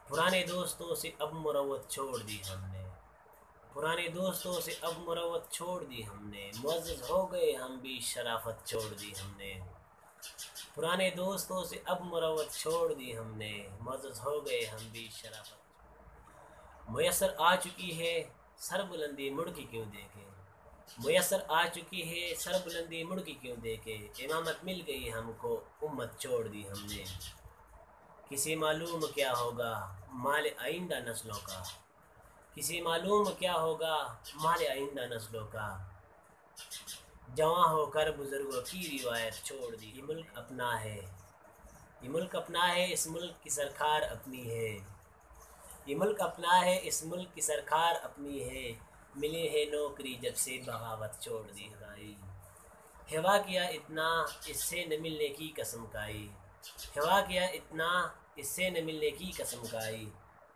पुराने दोस्तों से अब मुरवत छोड़ दी हमने। पुराने दोस्तों से अब मुरवत छोड़ दी हमने। मुअज़्ज़ज़ हो गए हम भी, शराफत छोड़ दी हमने। पुराने दोस्तों से अब मुरवत छोड़ दी हमने। मुअज़्ज़ज़ हो गए हम भी, शराफत मुयस्सर आ चुकी है, सर बुलंदी मुड़ के क्यों देखे। मुयस्सर आ चुकी है, सर बुलंदी मुड़ के क्यों देखे। इमामत मिल गई हमको, उम्मत छोड़ दी हमने। किसी मालूम क्या होगा माल आइंदा नस्लों का। किसी मालूम क्या होगा माल आइंदा नस्लों का। जवां होकर बुजुर्गों की रिवायत छोड़ दी। ये मुल्क अपना है, ये मुल्क अपना है, इस मुल्क की सरकार अपनी है। ये मुल्क अपना है, इस मुल्क की सरकार अपनी है। मिली है नौकरी जब से बगावत छोड़ दी हवाई। हवा किया इतना इससे न मिलने की कसम खाई। हवा किया इतना इससे न मिलने की कसम खाई।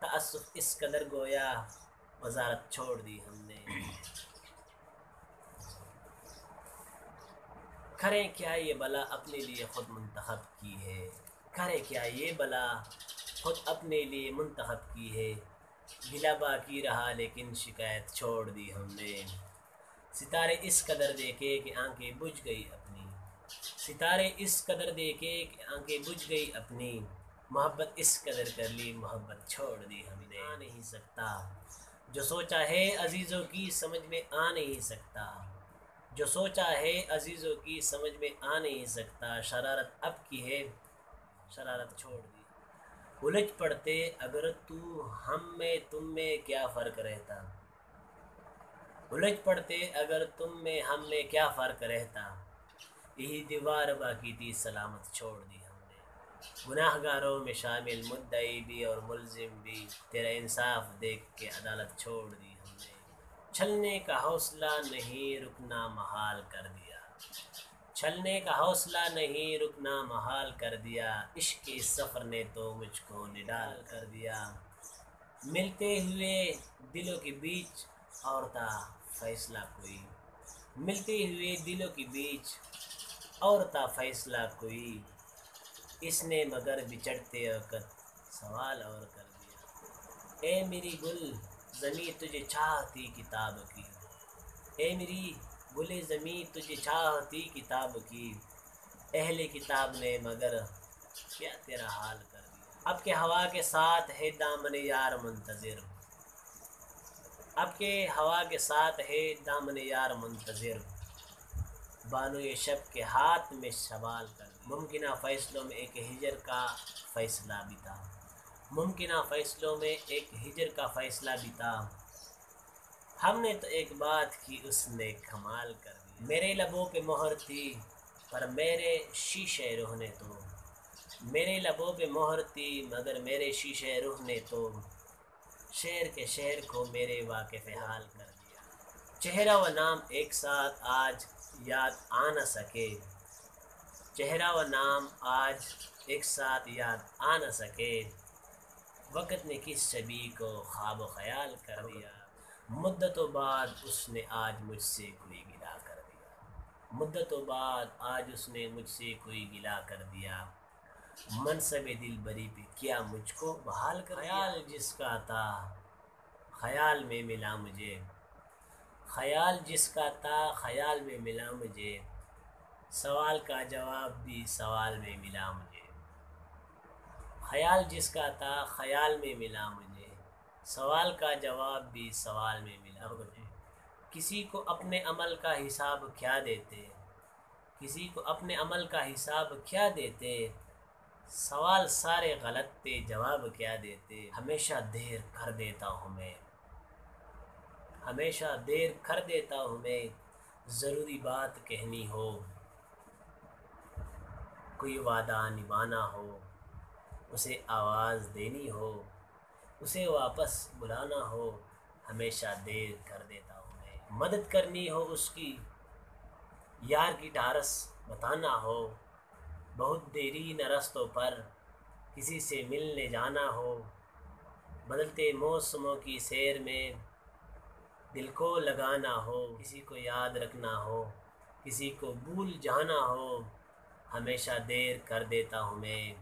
तअस्सुफ इस कदर गोया वजारत छोड़ दी हमने। करें क्या ये बला अपने लिए खुद मुंतखब की है। करें क्या ये बला खुद अपने लिए मुंतखब की है। गिला बाकी रहा लेकिन शिकायत छोड़ दी हमने। सितारे इस कदर देखे कि आंखें बुझ गई अपनी। सितारे इस कदर देखे कि आंखें बुझ गई अपनी। मोहब्बत इस कदर कर ली, मोहब्बत छोड़ दी हमने। आ नहीं सकता जो सोचा है अजीज़ों की समझ में आ नहीं सकता। जो सोचा है अजीज़ों की समझ में आ नहीं सकता। शरारत अब की है, शरारत छोड़ दी। उलझ पड़ते अगर तू हम में तुम में क्या फ़र्क रहता। उलझ पड़ते अगर तुम में हम में क्या फ़र्क रहता। यही दीवार बाकी थी सलामत छोड़ दी हमने। गुनाहगारों में शामिल मुद्दई भी और मुलजिम भी, तेरा इंसाफ देख के अदालत छोड़ दी हमने। छलने का हौसला नहीं रुकना महाल कर दिया। छलने का हौसला नहीं रुकना महाल कर दिया। इश्क के सफ़र ने तो मुझको निडाल कर दिया। मिलते हुए दिलों के बीच और था फैसला कोई। मिलते हुए दिलों के बीच और था फैसला कोई। इसने मगर बिछड़ते वक़्त सवाल और कर दिया। ए मेरी गुल ज़मीं तुझे चाहती किताब की। ए मेरी गुले ज़मीं तुझे चाहती किताब की। अहले किताब ने मगर क्या तेरा हाल कर दिया। अब के हवा के साथ है दामन यार मुंतज़िर। अब के हवा के साथ है दामन यार मुंतज़िर। बानो ये शब के हाथ में शबाल कर दिया। मुमकिना फ़ैसलों में एक हिजर का फ़ैसला भी था। मुमकिना फ़ैसलों में एक हिजर का फ़ैसला भी था। हमने तो एक बात की उसने कमाल कर दिया। मेरे लबों पे मोहर थी पर मेरे शीशे रूह ने तो। मेरे लबों पे मोहर थी मगर मेरे शीशे रूह ने तो। शेर के शेर को मेरे वाक़िफ़ हाल कर दिया। चेहरा व नाम एक साथ आज याद आ न सके। चेहरा व नाम आज एक साथ याद आ न सके। वक़्त ने किस शबी को ख्वाब ख़याल कर दिया। मुद्दतों बाद उसने आज मुझसे कोई गिला कर दिया। मुद्दतों बाद आज उसने मुझसे कोई गिला कर दिया। मनसबे दिलबरी पे किया मुझको बहाल कर दिया। ख्याल जिसका था ख्याल में मिला मुझे। ख्याल जिसका था ख्याल में मिला मुझे। सवाल का जवाब भी सवाल में मिला मुझे। ख्याल जिसका था ख्याल में मिला मुझे। सवाल का जवाब भी सवाल में मिला मुझे। किसी को अपने अमल का हिसाब क्या देते। किसी को अपने अमल का हिसाब क्या देते। सवाल सारे गलत थे जवाब क्या देते। हमेशा देर कर देता हूँ मैं। हमेशा देर कर देता हूँ मैं। ज़रूरी बात कहनी हो, कोई वादा निभाना हो, उसे आवाज़ देनी हो, उसे वापस बुलाना हो, हमेशा देर कर देता हूँ मैं। मदद करनी हो उसकी, यार की ढारस बताना हो, बहुत देरी न रस्तों पर किसी से मिलने जाना हो। बदलते मौसमों की सैर में दिल को लगाना हो, किसी को याद रखना हो, किसी को भूल जाना हो, हमेशा देर कर देता हूँ मैं।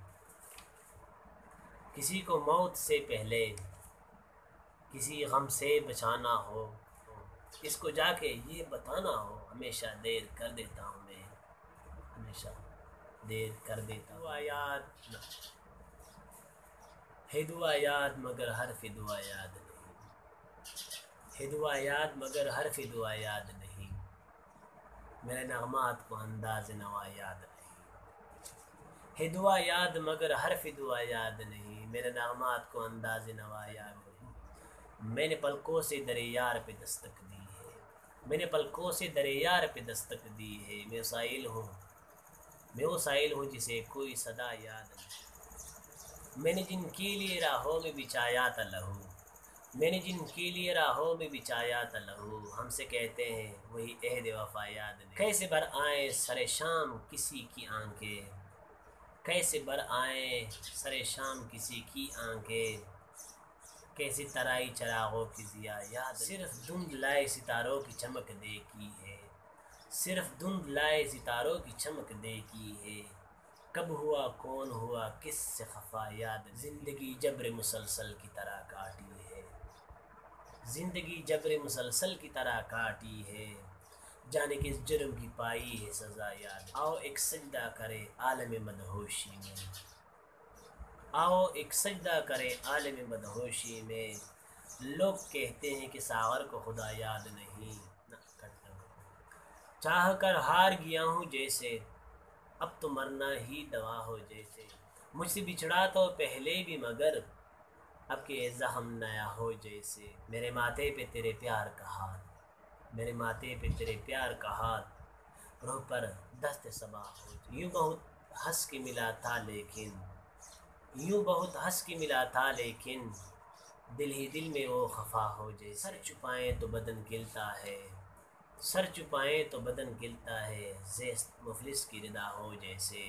کسی کو موت سے پہلے کسی غم سے بچانا ہو، اس کو جا کے یہ بتانا ہو، ہمیشہ دیر کر دیتا ہوں میں، ہمیشہ دیر کر دیتا ہوں۔ دعا یاد ہے، دعا یاد مگر حرف دعا یاد نہیں، ہے دعا یاد مگر حرف دعا یاد نہیں، میرے نغمات کو انداز نوا یاد نہیں، ہے دعا یاد مگر حرف دعا یاد نہیں، میرے نغمات کو انداز نوا یاد نہیں، میں نے پلکوں سے در یار پہ دستک دی ہے، میں نے پلکوں سے در یار پہ دستک دی ہے، میں وہ سائل ہوں جسے کوئی صدا یاد نہیں، میں نے جن کے لیے راہوں میں بچایا تھا لہو، میں نے جن کے لیے راہوں میں بچایا تھا لہو، ہم سے کہتے ہیں وہی عہد وفا یاد نہیں، کیسے بر آئیں سر شام کسی کی آنکھیں، کیسے بر آئیں سر شام کسی کی آنکھیں، کیسی ترائی چراغوں کی ضیا یاد نہیں، صرف دھند لائے ستاروں کی چمک دیکھی ہے، صرف دھند لائے ستاروں کی چمک دیکھی ہے، کب ہوا کون ہوا کس سے خفا یاد نہیں، زندگی جبر مسلسل کی طرح کاٹی ہے، زندگی جبر مسلسل کی طرح کاٹی ہے، جانے کس جرم کی پائی ہے سزا یاد، آؤ ایک سجدہ کرے عالم مدہوشی میں، آؤ ایک سجدہ کرے عالم مدہوشی میں، لوگ کہتے ہیں کہ ساغر کو خدا یاد نہیں، چاہ کر ہار گیا ہوں جیسے اب تو مرنا ہی دوا ہو جیسے، مجھ سے بچھڑا تو پہلے بھی مگر اب کہ زخم نیا ہو جیسے، میرے ماتھے پہ تیرے پیار کا ہاتھ، میرے ماتھے پہ تیرے پیار کا ہاتھ، روح پر دست صبا ہو جیسے، یوں بہت ہنس کے ملا تھا لیکن، یوں بہت ہنس کے ملا تھا لیکن دل ہی دل میں وہ خفا ہو جیسے، سر چھپائیں تو بدن کھلتا ہے، سر چھپائیں تو بدن کھلتا ہے، زیست مفلس کی ردا ہو جیسے،